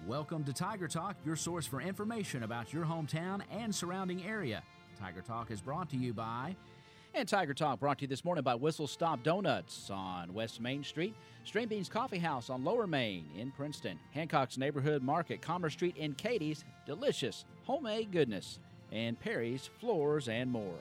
Welcome to Tiger Talk, your source for information about your hometown and surrounding area. Tiger Talk is brought to you by... And Tiger Talk brought to you this morning by Whistle Stop Donuts on West Main Street, Strain Beans Coffee House on Lower Main in Princeton, Hancock's Neighborhood Market, Commerce Street in Katie's, delicious homemade goodness, and Perry's Floors and More.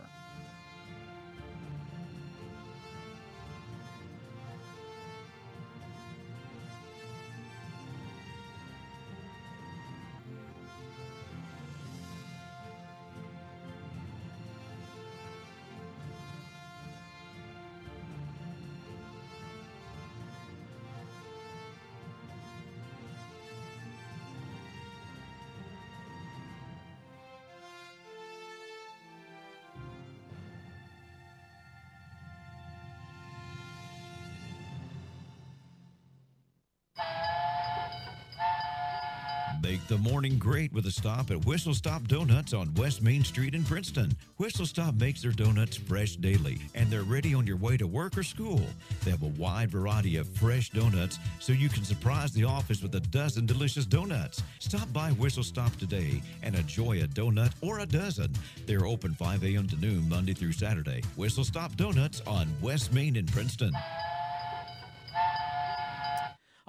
Make the morning great with a stop at Whistle Stop Donuts on West Main Street in Princeton. Whistle Stop makes their donuts fresh daily, and they're ready on your way to work or school. They have a wide variety of fresh donuts, so you can surprise the office with a dozen delicious donuts. Stop by Whistle Stop today and enjoy a donut or a dozen. They're open 5 a.m. to noon Monday through Saturday. Whistle Stop Donuts on West Main in Princeton.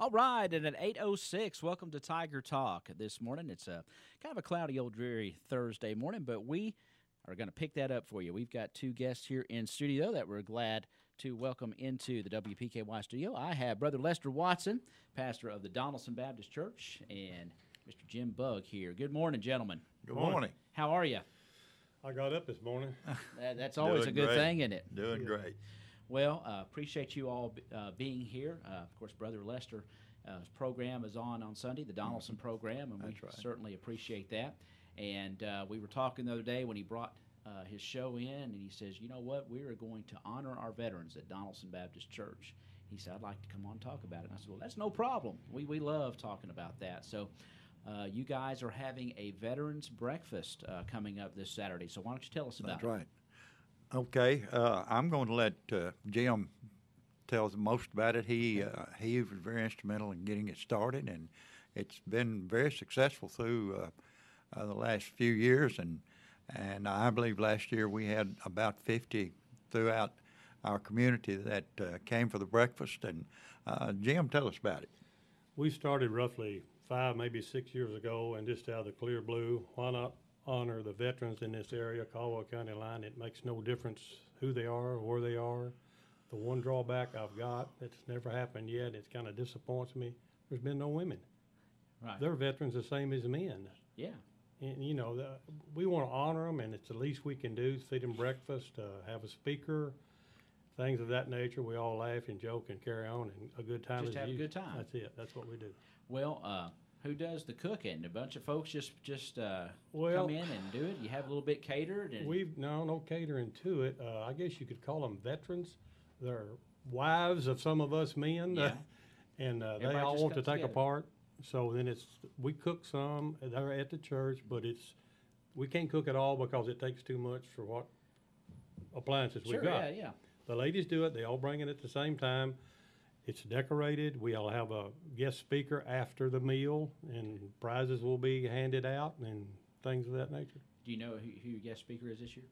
All right, and at 8:06, welcome to Tiger Talk. This morning, it's a kind of a cloudy, old, dreary Thursday morning, but we are going to pick that up for you. We've got two guests here in studio that we're glad to welcome into the WPKY studio. I have Brother Lester Watson, pastor of the Donaldson Baptist Church, and Mr. Jim BUGG here. Good morning, gentlemen. Good morning. How are you? I got up this morning. That's always a good thing, isn't it? Doing great. Well, appreciate you all being here. Of course, Brother Lester, his program is on Sunday, the Donaldson program, and we certainly appreciate that. And we were talking the other day when he brought his show in, and he says, you know what, we are going to honor our veterans at Donaldson Baptist Church. He said, I'd like to come on and talk about it. And I said, well, that's no problem. We love talking about that. So you guys are having a veterans breakfast coming up this Saturday. So why don't you tell us about it? That's right. Okay, I'm going to let Jim tell us most about it. He was very instrumental in getting it started, and it's been very successful through the last few years. And I believe last year we had about 50 throughout our community that came for the breakfast. And Jim, tell us about it. We started roughly 5, maybe 6 years ago, and just out of the clear blue, why not honor the veterans in this area, Caldwell County line? It makes no difference who they are or where they are. The one drawback I've got that's never happened yet, it kind of disappoints me, there's been no women. Right. They're veterans the same as men. Yeah. And, you know, we want to honor them, and it's the least we can do, feed them breakfast, have a speaker, things of that nature. We all laugh and joke and carry on, and a good time. Just have a good time. That's it. That's what we do. Well, who does the cooking? A bunch of folks just Well, come in and do it? You have a little bit catered? And no catering to it. I guess you could call them veterans. They're wives of some of us men, Yeah. and they Everybody all just want to comes take together. a part. So then we cook some. They're at the church, but we can't cook it all because it takes too much for what appliances Sure, we've got. yeah. The ladies do it. They all bring it at the same time. It's decorated. We'll have a guest speaker after the meal, and prizes will be handed out and things of that nature. Do you know who your guest speaker is this year?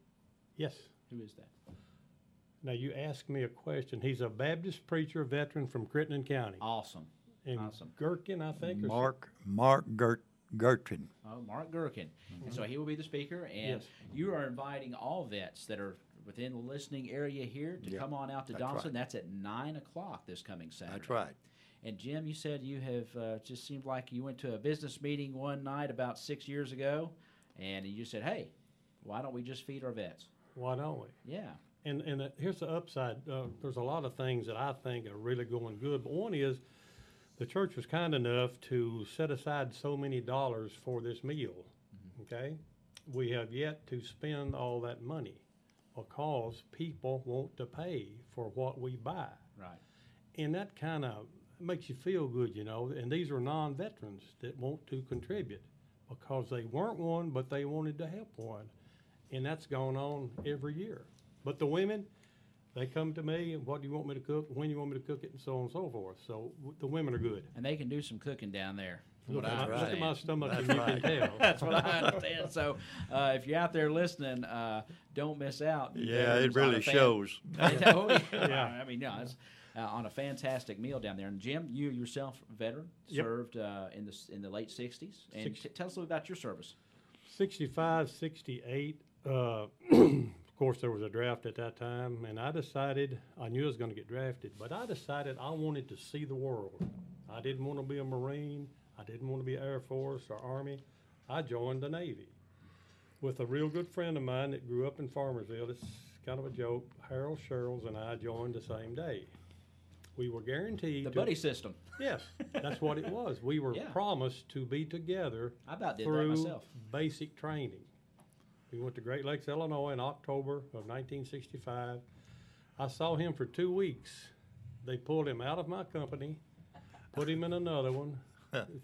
Yes. Who is that? Now, you asked me a question. He's a Baptist preacher veteran from Crittenden County. Awesome. In Awesome. Gherkin, I think. Mark Gertrude. Oh, Mark Gherkin. And so he will be the speaker, and Yes. you are inviting all vets that are within the listening area here to come on out to that's Donaldson. right. That's at 9 o'clock this coming Saturday. That's right. And Jim, you said you have just seemed like you went to a business meeting one night about 6 years ago, and you said, hey, why don't we just feed our vets? Why don't we? Yeah. And here's the upside. There's a lot of things that I think are really going good, but one is the church was kind enough to set aside so many dollars for this meal, okay? We have yet to spend all that money because people want to pay for what we buy. Right. And that kind of makes you feel good, you know. And these are non-veterans that want to contribute because they weren't one, but they wanted to help one. And that's going on every year. But the women, They come to me, and what do you want me to cook, when you want me to cook it, and so on and so forth. So the women are good. And they can do some cooking down there. Look What I at understand. my stomach, That's and you right. can tell. That's what I understand. So, if you're out there listening, don't miss out. Yeah, It's it really on a shows. Oh, yeah. Yeah. I mean, no, it's on a fantastic meal down there. And Jim, you yourself, veteran, Yep. served in the late '60s. And tell us a little about your service. 65, 68. Of course, there was a draft at that time, and I decided, I knew I was going to get drafted, but I decided I wanted to see the world. I didn't want to be a Marine. I didn't want to be Air Force or Army. I joined the Navy with a real good friend of mine that grew up in Farmersville. It's kind of a joke. Harold Sherrills and I joined the same day. We were guaranteed The buddy system. Yes, that's what it was. We were Yeah. promised to be together I about did that through myself. basic training. We went to Great Lakes, Illinois in October of 1965. I saw him for 2 weeks. They pulled him out of my company, put him in another one.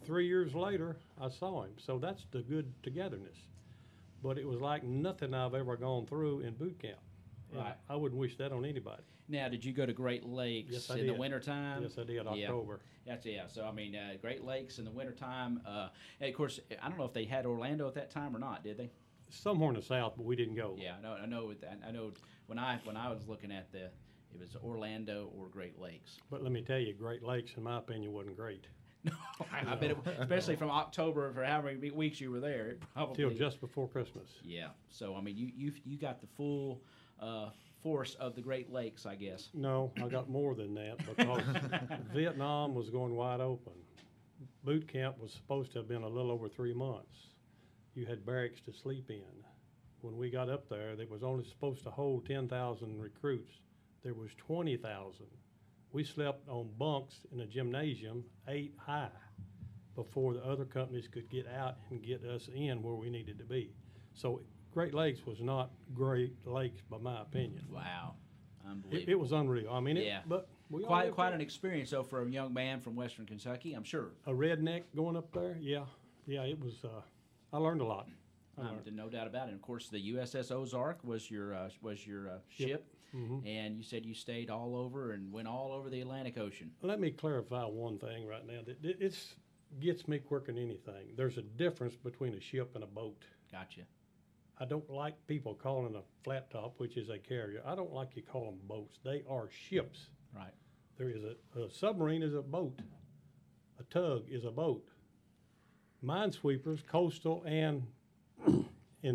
3 years later, I saw him. So that's the good togetherness. But it was like nothing I've ever gone through in boot camp. And Right. I wouldn't wish that on anybody. Now, did you go to Great Lakes Yes, I in the did. wintertime? Yes, I did, Yeah. October. Yeah. So, I mean, Great Lakes in the wintertime. And of course, I don't know if they had Orlando at that time or not, did they? Somewhere in the South, but we didn't go. Yeah, I know. I know when I was looking at it was Orlando or Great Lakes. But let me tell you, Great Lakes, in my opinion, wasn't great. No, I bet, especially from October for how many weeks you were there, it probably Till just before Christmas. Yeah. So, I mean, you got the full force of the Great Lakes, I guess. No, I got more than that because Vietnam was going wide open. Boot camp was supposed to have been a little over 3 months. You had barracks to sleep in. When we got up there, they was only supposed to hold 10,000 recruits. There was 20,000. We slept on bunks in a gymnasium 8 high before the other companies could get out and get us in where we needed to be. So Great Lakes was not Great Lakes by my opinion. Wow. Unbelievable. It was unreal. I mean, Yeah. but we all quite lived quite there. an experience, though, for a young man from Western Kentucky, I'm sure. A redneck going up there. Yeah, it was. I learned a lot. No doubt about it. And of course, the USS Ozark was your ship, Mhm. and you said you stayed all over and went all over the Atlantic Ocean. Let me clarify one thing right now. It gets me quicker than anything. There's a difference between a ship and a boat. Gotcha. I don't like people calling a flat top, which is a carrier. I don't like you call them boats. They are ships. Right. There is a submarine is a boat. A tug is a boat. Minesweepers, coastal and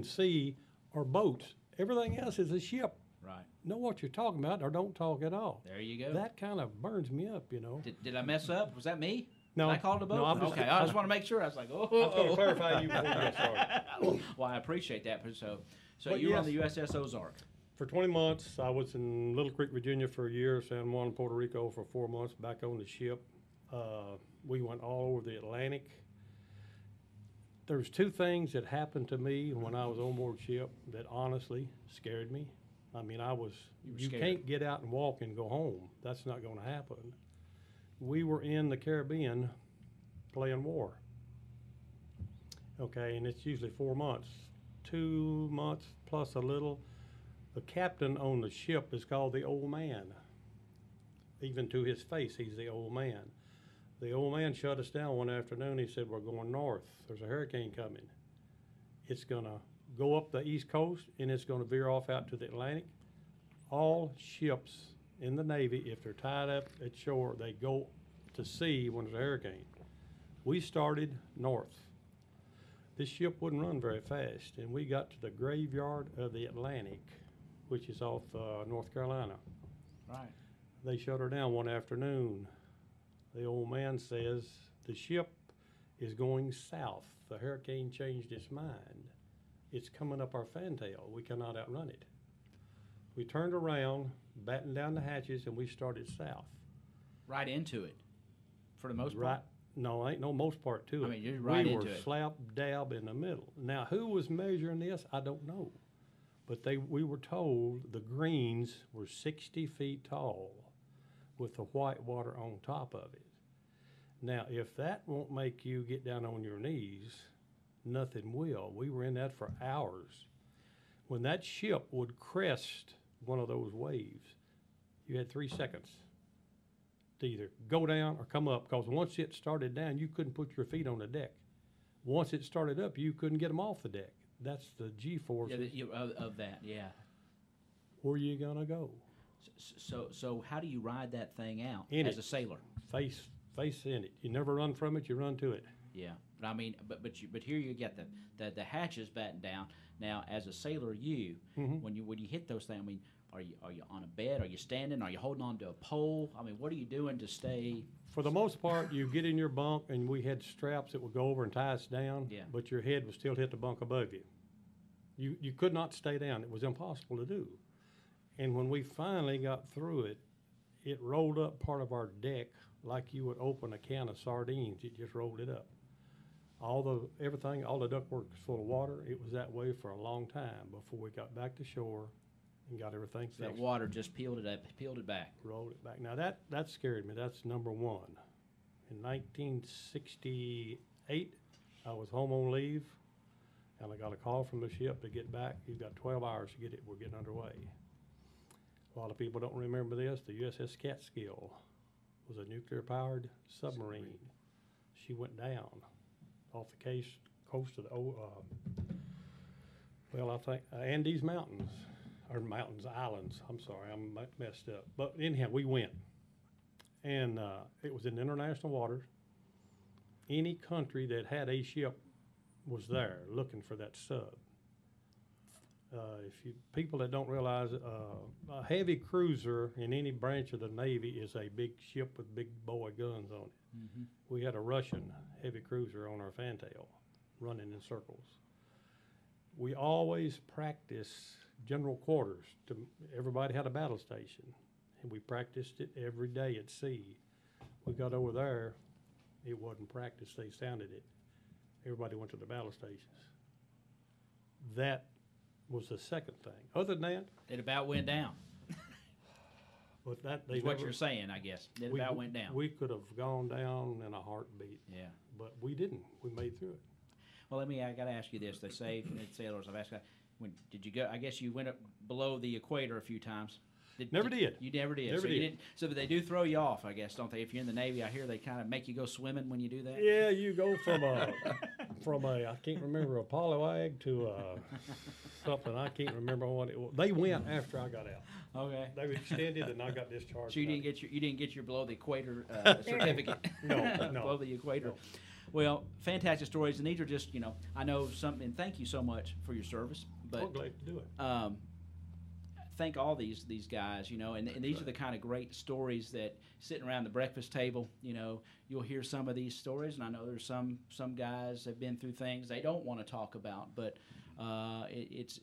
sea, are boats. Everything else is a ship. Right. Know what you're talking about or don't talk at all. There you go. That kind of burns me up, you know. Did I mess up? Was that me? No. Did I called a boat? No, I'm just- okay. I just want to make sure. I was like, oh. I was going to clarify you before you get started. Well, I appreciate that. So But you were on yes. the USS Ozark. For 20 months, I was in Little Creek, Virginia for a year, San Juan, Puerto Rico for 4 months, back on the ship. We went all over the Atlantic. There's 2 things that happened to me when I was on board ship that honestly scared me. I mean, you scared. can't get out and walk and go home. That's not going to happen. We were in the Caribbean playing war. Okay, and it's usually 4 months. 2 months plus a little. The captain on the ship is called the old man. Even to his face, he's the old man. The old man shut us down one afternoon. He said, we're going north. There's a hurricane coming. It's going to go up the east coast, and it's going to veer off out to the Atlantic. All ships in the Navy, if they're tied up at shore, they go to sea when there's a hurricane. We started north. This ship wouldn't run very fast, and we got to the graveyard of the Atlantic, which is off North Carolina. Right. They shut her down one afternoon. The old man says, the ship is going south. The hurricane changed its mind. It's coming up our fantail. We cannot outrun it. We turned around, battened down the hatches, and we started south. Right into it, for the most part. Right. No, ain't no most part to it. I mean, you're right we into were it. slap dab in the middle. Now, who was measuring this? I don't know. But we were told the greens were 60 feet tall with the white water on top of it. Now, if that won't make you get down on your knees, nothing will. We were in that for hours. When that ship would crest one of those waves, You had 3 seconds to either go down or come up, because once it started down, you couldn't put your feet on the deck. Once it started up, you couldn't get them off the deck. That's the G-force. Yeah, of that, yeah. Where you gonna go? So how do you ride that thing out as a sailor? Face in it. You never run from it. You run to it. Yeah, but I mean, but here you get the hatches battened down. Now, as a sailor, when you hit those things, I mean, are you on a bed? Are you standing? Are you holding on to a pole? I mean, what are you doing to stay? For the most part, you get in your bunk, and we had straps that would go over and tie us down. Yeah. But your head would still hit the bunk above you. You could not stay down. It was impossible to do. And when we finally got through it, it rolled up part of our deck like you would open a can of sardines. It just rolled it up. All the ductwork was full of water. It was that way for a long time before we got back to shore and got everything fixed. That water just peeled it back. Rolled it back. Now that scared me. That's number one. In 1968, I was home on leave, and I got a call from the ship to get back. You've got 12 hours to get it. We're getting underway. A lot of people don't remember this. The USS Catskill was a nuclear-powered submarine. She went down off the coast of the I think Andes Mountains, or islands. I'm sorry, I'm messed up. But anyhow, we went, and it was in international waters. Any country that had a ship was there looking for that sub. People that don't realize, a heavy cruiser in any branch of the Navy is a big ship with big boy guns on it. Mm-hmm. We had a Russian heavy cruiser on our fantail, running in circles. We always practiced general quarters. Everybody had a battle station, and we practiced it every day at sea. We got over there, it wasn't practice, they sounded it. Everybody went to the battle stations. That was the second thing. Other than that, it about went down. But that's what you're saying, I guess. It about went down. We could have gone down in a heartbeat. Yeah. But we didn't. We made through it. Well, I got to ask you this. They say, sailors, I've asked, when did you go? I guess you went up below the equator a few times. Never did. You never did. Never so did. You didn't. So they do throw you off, I guess, don't they? If you're in the Navy, I hear they kind of make you go swimming when you do that. Yeah, you go from a I can't remember, a polywag to something. I can't remember what it was. They went after I got out. Okay. They extended, and I got discharged. So you didn't get your below the equator certificate. No. Below the equator. No. Well, fantastic stories, and these are just, I know something. And thank you so much for your service. But I'm glad to do it. Thank all these guys, and these are the kind of great stories that sitting around the breakfast table, you'll hear some of these stories, and I know there's some guys have been through things they don't want to talk about, but it's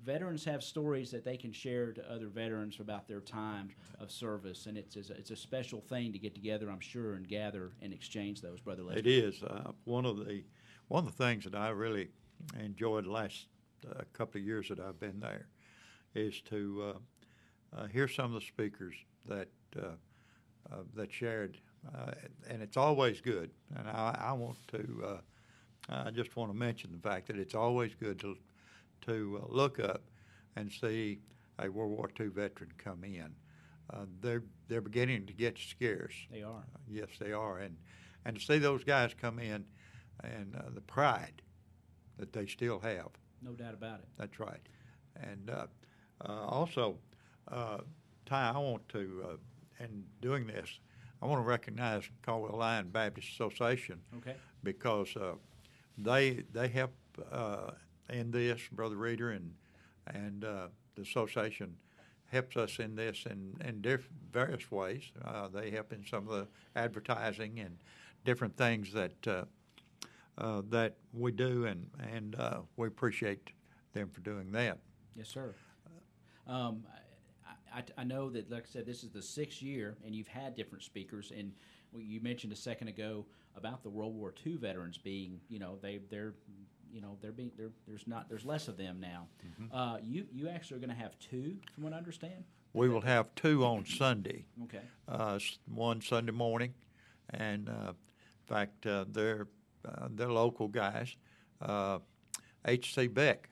veterans have stories that they can share to other veterans about their time of service, and it's a special thing to get together, I'm sure, and gather and exchange those, Brother Lester. It is one of the things that I really enjoyed the last couple of years that I've been there is to hear some of the speakers that shared, and it's always good. And I just want to mention the fact that it's always good to look up and see a World War II veteran come in. They're beginning to get scarce. They are. Yes, they are, and to see those guys come in and the pride that they still have. No doubt about it. That's right, and. Also, Ty, I want to, in doing this, I want to recognize Caldwell Lion Baptist Association. Okay. Because they help in this, Brother Reeder, and the association helps us in this in various ways. They help in some of the advertising and different things that we do, and we appreciate them for doing that. Yes, sir. I know that, like I said, this is the 6th year, and you've had different speakers. And you mentioned a second ago about the World War II veterans being, there's less of them now. Mm-hmm. You actually are going to have 2, from what I understand. We will have 2 on Sunday. Okay. One Sunday morning, and in fact, they're local guys. H.C. Beck.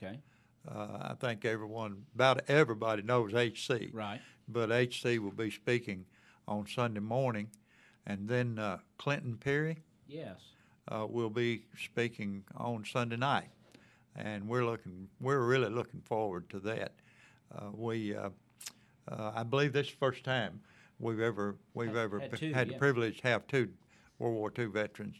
Okay. I think about everybody knows HC. Right. But HC will be speaking on Sunday morning, and then Clinton Perry Yes. will be speaking on Sunday night, and we're really looking forward to that. I believe this is the first time we've ever had the privilege to have two World War II veterans.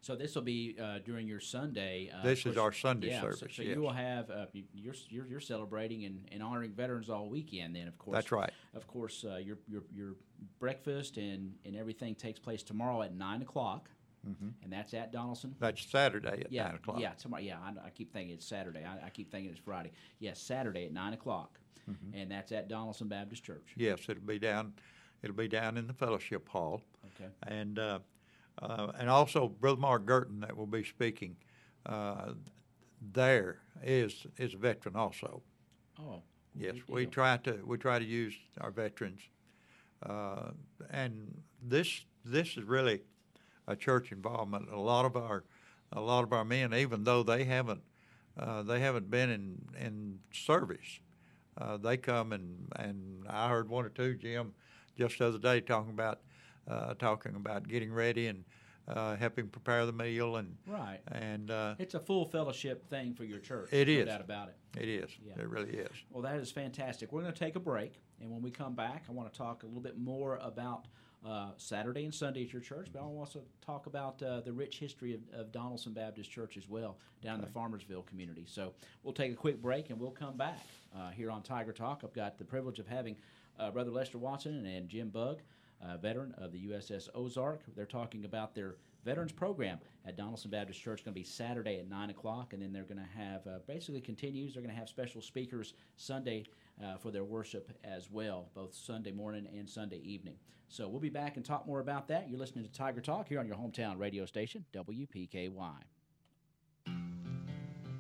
So this will be during your Sunday. This is our Sunday service. So yes. you will have you're celebrating and honoring veterans all weekend. Then, of course. That's right. Of course, your breakfast and everything takes place tomorrow at 9:00, and that's at Donaldson. That's Saturday at 9 o'clock. Yeah, tomorrow. Yeah, I keep thinking it's Saturday. I keep thinking it's Friday. Yes, Saturday at 9:00, and that's at Donaldson Baptist Church. Yes, it'll be down in the fellowship hall. Okay. And also Brother Mark Girton that will be speaking there is a veteran also. Oh. Yes, we try to use our veterans, and this is really a church involvement. A lot of our men, even though they haven't been in service, they come and I heard one or two, Jim, just the other day talking about getting ready and helping prepare the meal and right. And it's a full fellowship thing for your church. It is. No doubt about it. It is. Yeah. It really is. Well, that is fantastic. We're going to take a break, and when we come back, I want to talk a little bit more about Saturday and Sunday at your church, but I want to talk about the rich history of Donaldson Baptist Church as well down in the Farmersville community. So we'll take a quick break, and we'll come back here on Tiger Talk. I've got the privilege of having Brother Lester Watson and Jim BUGG, veteran of the USS Ozark. They're talking about their veterans program at Donaldson Baptist Church. It's going to be Saturday at 9 o'clock, and then they're going to have, basically continues, they're going to have special speakers Sunday for their worship as well, both Sunday morning and Sunday evening. So we'll be back and talk more about that. You're listening to Tiger Talk here on your hometown radio station, WPKY.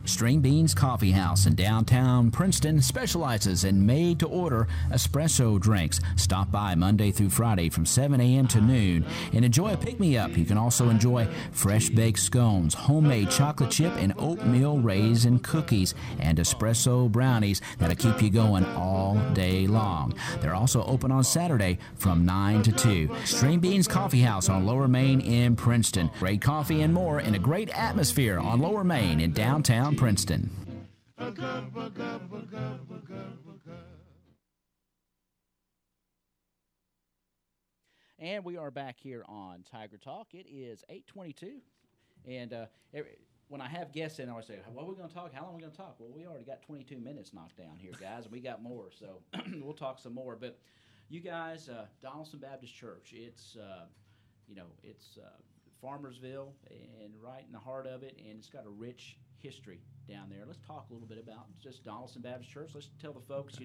String Beans Coffee House in downtown Princeton specializes in made-to-order espresso drinks. Stop by Monday through Friday from 7 a.m. to noon and enjoy a pick-me-up. You can also enjoy fresh-baked scones, homemade chocolate chip and oatmeal raisin cookies, and espresso brownies that'll keep you going all day long. They're also open on Saturday from 9 to 2. String Beans Coffee House on Lower Main in Princeton. Great coffee and more in a great atmosphere on Lower Main in downtown Princeton. And we are back here on Tiger Talk. It is 8:22, and when I have guests in, I always say, what are we going to talk? How long are we going to talk? Well, we already got 22 minutes knocked down here, guys, and we got more, so we'll talk some more. But you guys, Donaldson Baptist Church, it's Farmersville and right in the heart of it, and it's got a rich history down there. Let's talk a little bit about just Donaldson Baptist Church. Let's tell the folks,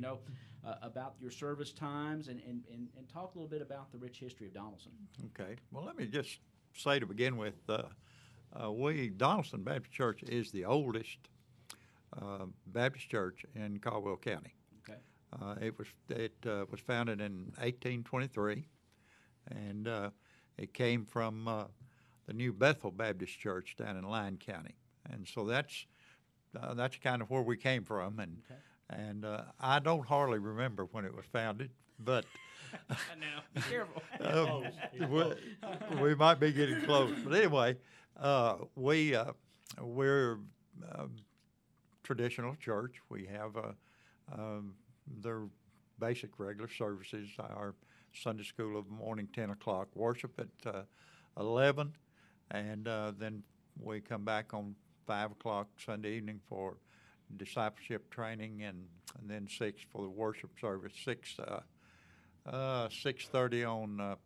about your service times and talk a little bit about the rich history of Donaldson. Okay. Well, let me just say to begin with, Donaldson Baptist Church is the oldest Baptist church in Caldwell County. Okay. It was founded in 1823, and it came from the New Bethel Baptist Church down in Lyon County, and so that's kind of where we came from, and I don't hardly remember when it was founded, but now be careful. we might be getting close, but anyway, we're traditional church. We have their basic regular services. Our Sunday school of the morning, 10 o'clock, worship at 11, and then we come back on 5 o'clock Sunday evening for discipleship training, and then 6 for the worship service. 6:30 on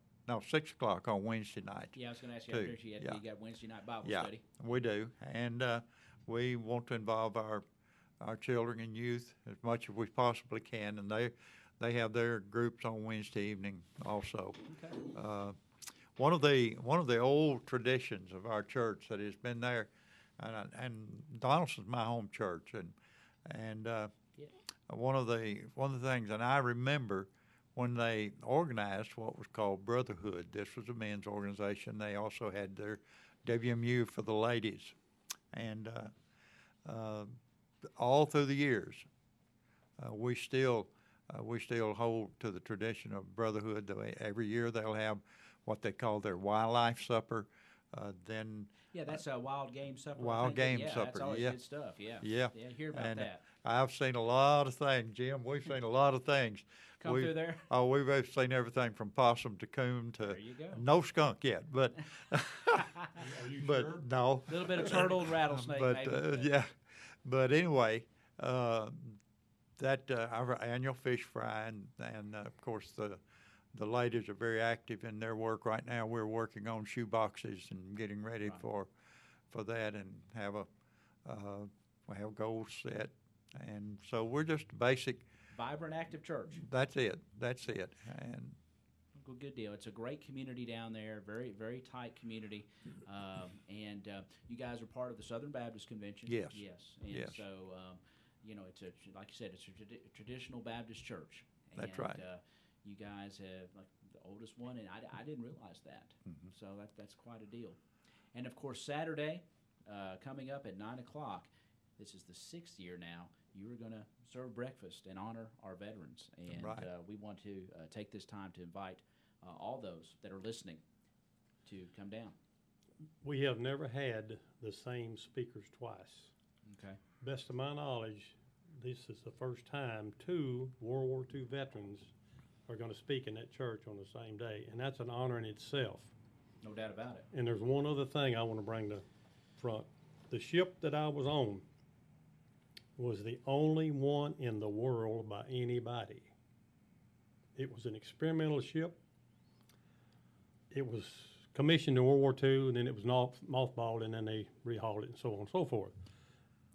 6 o'clock on Wednesday night. Yeah, I was going to ask you. You got Wednesday night Bible study. Yeah, we do, and we want to involve our children and youth as much as we possibly can, and they have their groups on Wednesday evening also. Okay. One of the old traditions of our church that has been there, and Donaldson's my home church, and one of the things, and I remember when they organized what was called Brotherhood. This was a men's organization. They also had their WMU for the ladies, and all through the years, we still hold to the tradition of brotherhood. Every year they'll have what they call their wildlife supper. Then Yeah, that's a wild game supper. wild game supper. That's always Yeah. good stuff. Yeah. Yeah. Yeah, hear about and that. I've seen a lot of things, Jim. We've seen a lot of things. Come through there. Oh, we've seen everything from possum to coon to There you go. no skunk yet, but Are you but sure? no. A little bit of turtle and rattlesnake, But maybe. yeah, but anyway, that our annual fish fry, and of course the ladies are very active in their work right now. We're working on shoe boxes and getting ready Right. for that, and have we have goals set, and so we're just basic. Vibrant, active church. That's it. And Well, good deal. It's a great community down there, very, very tight community. And you guys are part of the Southern Baptist Convention. Yes. Yes. And Yes. so, it's like you said, it's a traditional Baptist church. That's And, right. You guys have like the oldest one, and I didn't realize that. Mm-hmm. So that's quite a deal. And of course, Saturday, coming up at 9:00. This is the 6th year now. You are going to serve breakfast and honor our veterans, and Right. we want to take this time to invite all those that are listening to come down. We have never had the same speakers twice. Okay. Best of my knowledge, this is the first time 2 World War II veterans are going to speak in that church on the same day, and that's an honor in itself. No doubt about it. And there's one other thing I want to bring to front. The ship that I was on was the only one in the world by anybody. It was an experimental ship. It was commissioned in World War II, and then it was mothballed, and then they rehauled it, and so on and so forth.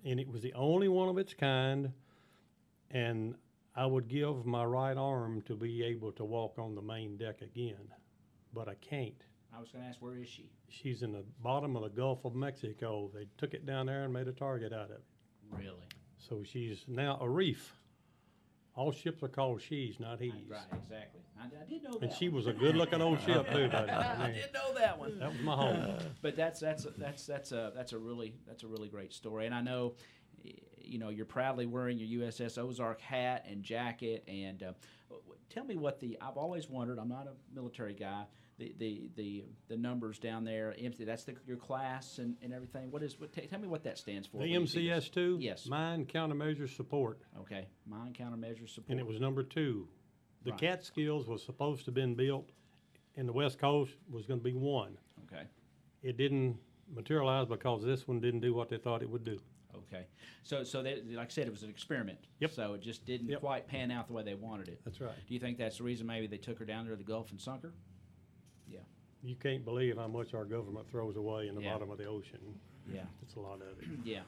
And it was the only one of its kind, and I would give my right arm to be able to walk on the main deck again, but I can't. I was going to ask, where is she? She's in the bottom of the Gulf of Mexico. They took it down there and made a target out of it. Really? So she's now a reef. All ships are called she's, not he's. Right, exactly. I did know that. And she one. was a good-looking old ship too, buddy. I I mean, did know that one. that was my home. But that's a really great story, and I know, you're proudly wearing your USS Ozark hat and jacket. And tell me what I've always wondered. I'm not a military guy. The numbers down there, empty. That's your class and everything. Tell me what that stands for. The MCS2, Yes. Mine Countermeasure Support, Okay, mine countermeasure support. and it was number 2. The Right. Catskills was supposed to have been built, and the West Coast was going to be 1. Okay. It didn't materialize because this one didn't do what they thought it would do. Okay. So like I said, it was an experiment. Yep. So it just didn't Yep. quite pan out the way they wanted it. That's right. Do you think that's the reason maybe they took her down there to the Gulf and sunk her? Yeah. You can't believe how much our government throws away in the Yeah. bottom of the ocean. Yeah. It's a lot of it. Yeah.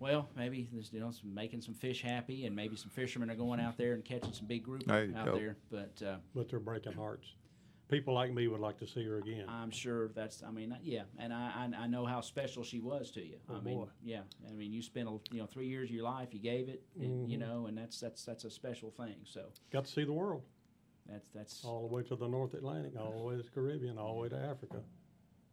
Well, maybe this, making some fish happy, and maybe some fishermen are going out there and catching some big group There you out go. there. But But they're breaking hearts. People like me would like to see her again. I'm sure yeah. And I know how special she was to you. Oh, I mean, boy. yeah. I mean, you spent 3 years of your life, you gave it, and, and that's a special thing. So Got to see the world. that's All the way to the North Atlantic, all the way to the Caribbean, all the way to Africa.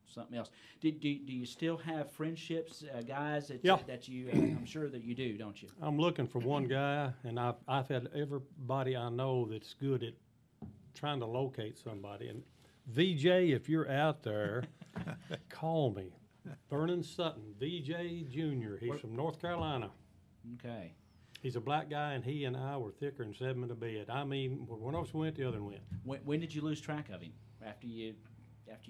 something else. Do you still have friendships, guys that Yeah. that you? I'm sure that you do, don't you? I'm looking for one guy, and I've had everybody I know that's good at trying to locate somebody. And VJ, if you're out there, call me. Vernon Sutton, VJ Jr. He's from North Carolina. Okay. He's a black guy, and he and I were thicker than 7 in the bed. I mean, when one of us went, the other one went. When did you lose track of him? After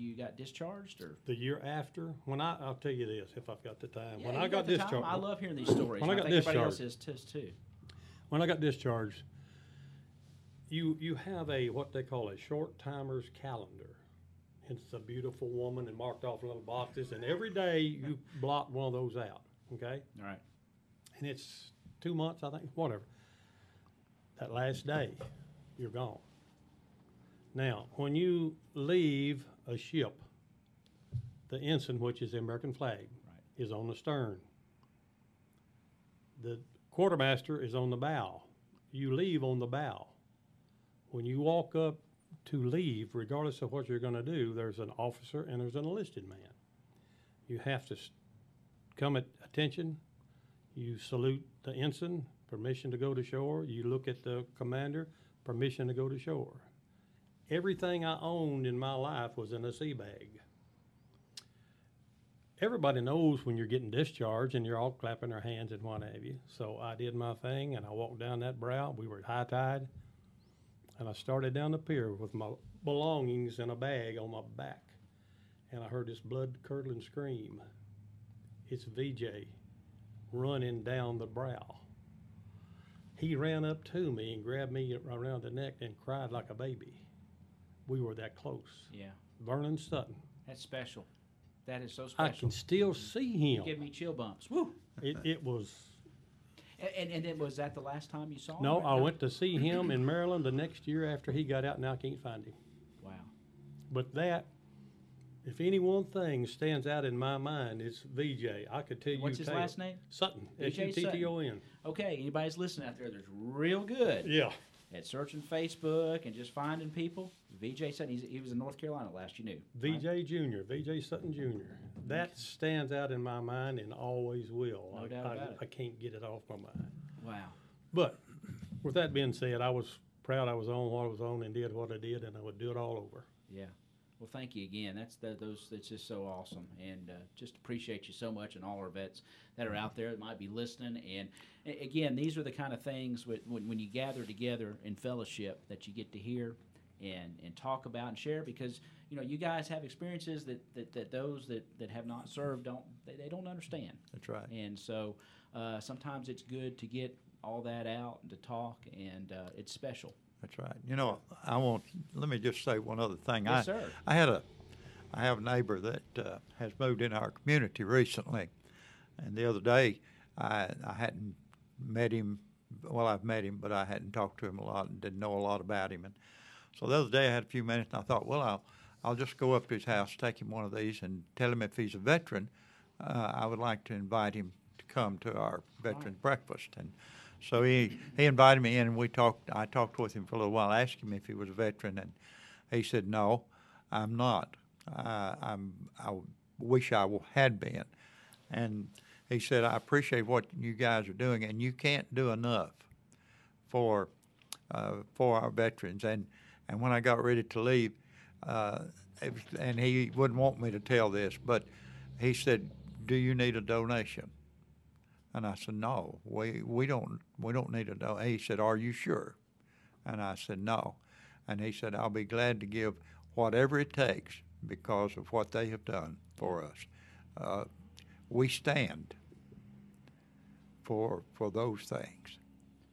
you got discharged, or? The year after, I'll tell you this, if I've got the time. Yeah, When you I got the time. discharged, I love hearing these stories. When I and got think everybody else discharged. is too. when I got discharged, you have what they call a short timer's calendar. It's a beautiful woman and marked off in little boxes, and every day you block one of those out, okay? All right. And it's 2 months, I think, whatever. That last day, you're gone. Now, when you leave a ship, the ensign, which is the American flag, is on the stern. The quartermaster is on the bow. You leave on the bow. When you walk up to leave, regardless of what you're going to do, there's an officer and there's an enlisted man. You have to come at attention. You salute the ensign, permission to go to shore. You look at the commander, permission to go to shore. Everything I owned in my life was in a sea bag. Everybody knows when you're getting discharged and you're all clapping their hands and what have you. So I did my thing and I walked down that brow. We were at high tide. And I started down the pier with my belongings in a bag on my back. And I heard this blood-curdling scream. It's VJ running down the brow. He ran up to me and grabbed me around the neck and cried like a baby. We were that close. Yeah. Vernon Sutton. That's special. That is so I special. can still see him. Give me chill bumps. Woo! It was. And then was that the last time you saw him? No, I went to see him in Maryland the next year after he got out, and I can't find him. Wow. But that, if any one thing stands out in my mind, it's VJ. I could tell you. What's his last name? Sutton. VJ Sutton. Okay, anybody's listening out there that's real good Yeah. at searching Facebook and just finding people, VJ Sutton, he was in North Carolina last, you knew. VJ right? Jr., VJ Sutton Jr. That stands out in my mind and always will. No doubt about it. I can't get it off my mind. Wow. But with that being said, I was proud I was on what I was on and did what I did, and I would do it all over. Yeah. Well, thank you again. That's just so awesome, and just appreciate you so much, and all our vets that are out there that might be listening. And again, these are the kind of things when you gather together in fellowship that you get to hear and talk about and share, because you guys have experiences that those that have not served don't understand. That's right. And so sometimes it's good to get all that out and to talk, and it's special. That's right. Let me just say one other thing. Yes, sir. I have a neighbor that has moved in our community recently, and the other day I hadn't met him. Well, I've met him, but I hadn't talked to him a lot and didn't know a lot about him. And so the other day I had a few minutes, and I thought, well, I'll just go up to his house, take him one of these, and tell him if he's a veteran, I would like to invite him to come to our veterans breakfast. And so he invited me in, and I talked with him for a little while, asked him if he was a veteran, and he said, no, I'm not. I wish I had been. And he said, I appreciate what you guys are doing, and you can't do enough for our veterans. And when I got ready to leave, and he wouldn't want me to tell this, but he said, do you need a donation? And I said, no, we don't need a donation. He said, are you sure? And I said, no. And he said, I'll be glad to give whatever it takes because of what they have done for us. We stand for those things.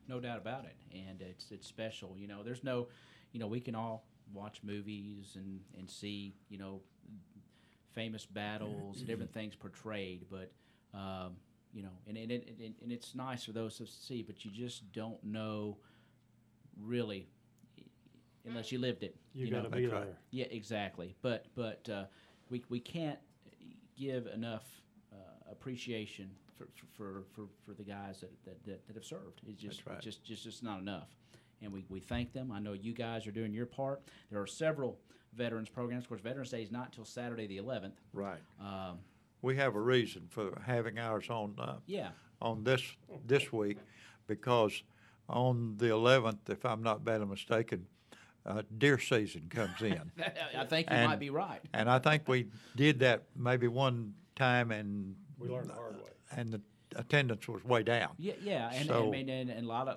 No doubt about it, and it's special. There's no, we can all watch movies and see, famous battles, different things portrayed, but and it's nice for those to see, but you just don't know really unless you lived it. You got to be there. Right. Yeah, exactly. But we can't give enough appreciation for the guys that have served. It's just right. just not enough. And we thank them. I know you guys are doing your part. There are several veterans programs. Of course, Veterans Day is not until Saturday the 11th. Right. We have a reason for having ours on this week, because on the 11th, if I'm not badly mistaken, deer season comes in. I think you might be right. And I think we did that maybe one time, and we learned the hard way. And the attendance was way down. Yeah, and so, and a lot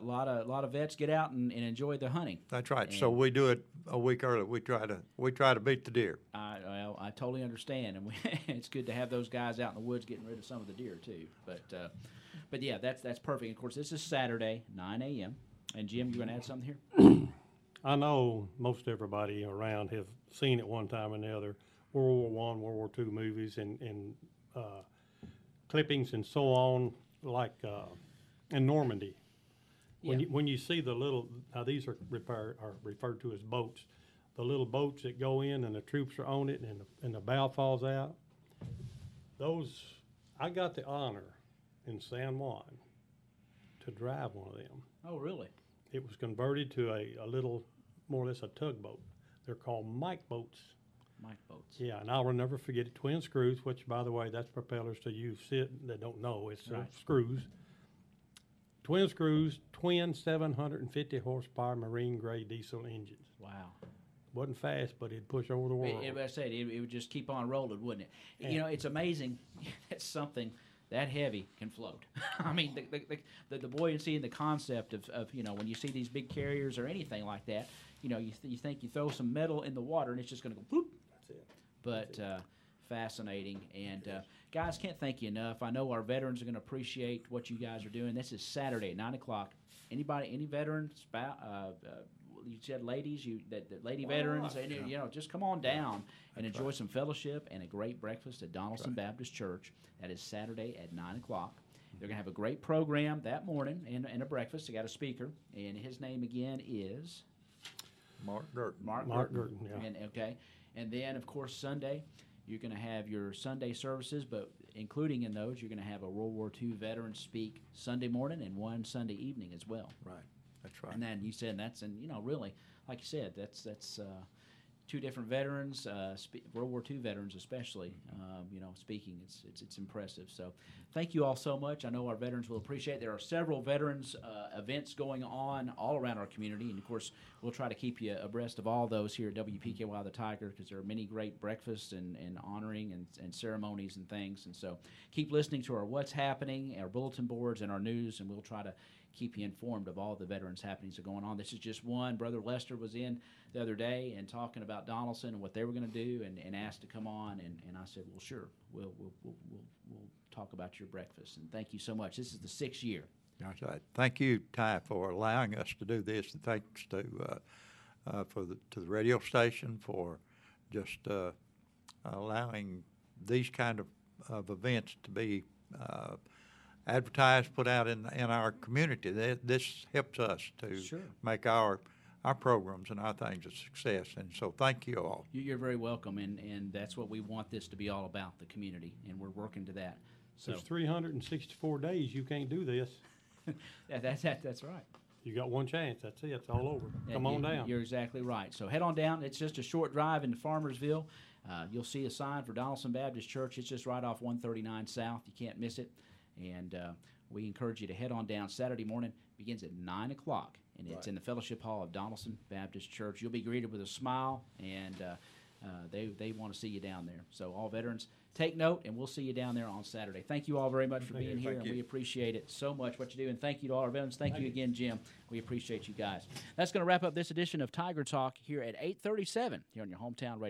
of vets get out and enjoy the hunting. That's right. And so we do it a week early. We try to beat the deer. I totally understand, and it's good to have those guys out in the woods getting rid of some of the deer too. But yeah, that's perfect. Of course, this is Saturday, 9 a.m. And Jim, you going to add something here? I know most everybody around have seen it one time or another, World War I, World War II movies and clippings and so on, like in Normandy. When you see the little, now these are referred to as boats, the little boats that go in and the troops are on it and the bow falls out. I got the honor in San Juan to drive one of them. Oh, really? It was converted to a little, more or less a tugboat. They're called Mike boats. Mike boats. Yeah, and I'll never forget it. Twin screws, which, by the way, that's propellers to you that don't know. It's right. Screws. twin screws, twin 750 horsepower marine grade diesel engines. Wow. Wasn't fast, but it'd push over the world. I said it would just keep on rolling, wouldn't it? Yeah. You know, it's amazing that something that heavy can float. I mean, the buoyancy and the concept of you know, when you see these big carriers or anything like that, you know, you think you throw some metal in the water and it's just going to go whoop. That's it. But fascinating. And guys, can't thank you enough. I know our veterans are going to appreciate what you guys are doing. This is Saturday at 9 o'clock. Any veterans, you said ladies, that lady veterans, and you know, just come on down and enjoy some fellowship and a great breakfast at Donaldson Baptist Church. That is Saturday at 9 o'clock. They're going to have a great program that morning and a breakfast. They got a speaker, and his name again is Mark Girton. Mark Girton, yeah. And okay, and then of course Sunday, you're going to have your Sunday services, but including in those, you're going to have a World War II veteran speak Sunday morning and one Sunday evening as well. Right. That's right. And then you said you know, really, like you said, that's two different veterans, World War II veterans especially, you know, speaking. It's impressive. So thank you all so much. I know our veterans will appreciate it. There are several veterans events going on all around our community, and of course we'll try to keep you abreast of all those here at WPKY The Tiger, because there are many great breakfasts and honoring and ceremonies and things. And so keep listening to our What's Happening, our bulletin boards, and our news, and we'll try to keep you informed of all the veterans happenings that are going on. This is just one. Brother Lester was in the other day and talking about Donaldson and what they were going to do, and asked to come on, and I said, well, sure, we'll talk about your breakfast. And thank you so much. This is the 6th year. That's right. Thank you, Ty, for allowing us to do this, and thanks to the radio station for just allowing these kind of events to be advertised, put out in our community. This helps us to make our programs and our things a success. And so thank you all. You're very welcome, and that's what we want this to be all about, the community, and we're working to that. So There's 364 days you can't do this. That's right. You got one chance. That's it. It's all over. Come on down. You're exactly right. So head on down. It's just a short drive into Farmersville. You'll see a sign for Donaldson Baptist Church. It's just right off 139 South. You can't miss it. And we encourage you to head on down. Saturday morning begins at 9 o'clock, and it's in the Fellowship Hall of Donaldson Baptist Church. You'll be greeted with a smile, and they want to see you down there. So all veterans, take note, and we'll see you down there on Saturday. Thank you all very much for being here, and we appreciate it so much what you do. And thank you to all our veterans. Thank you again, Jim. We appreciate you guys. That's going to wrap up this edition of Tiger Talk here at 8:37 here on your hometown radio.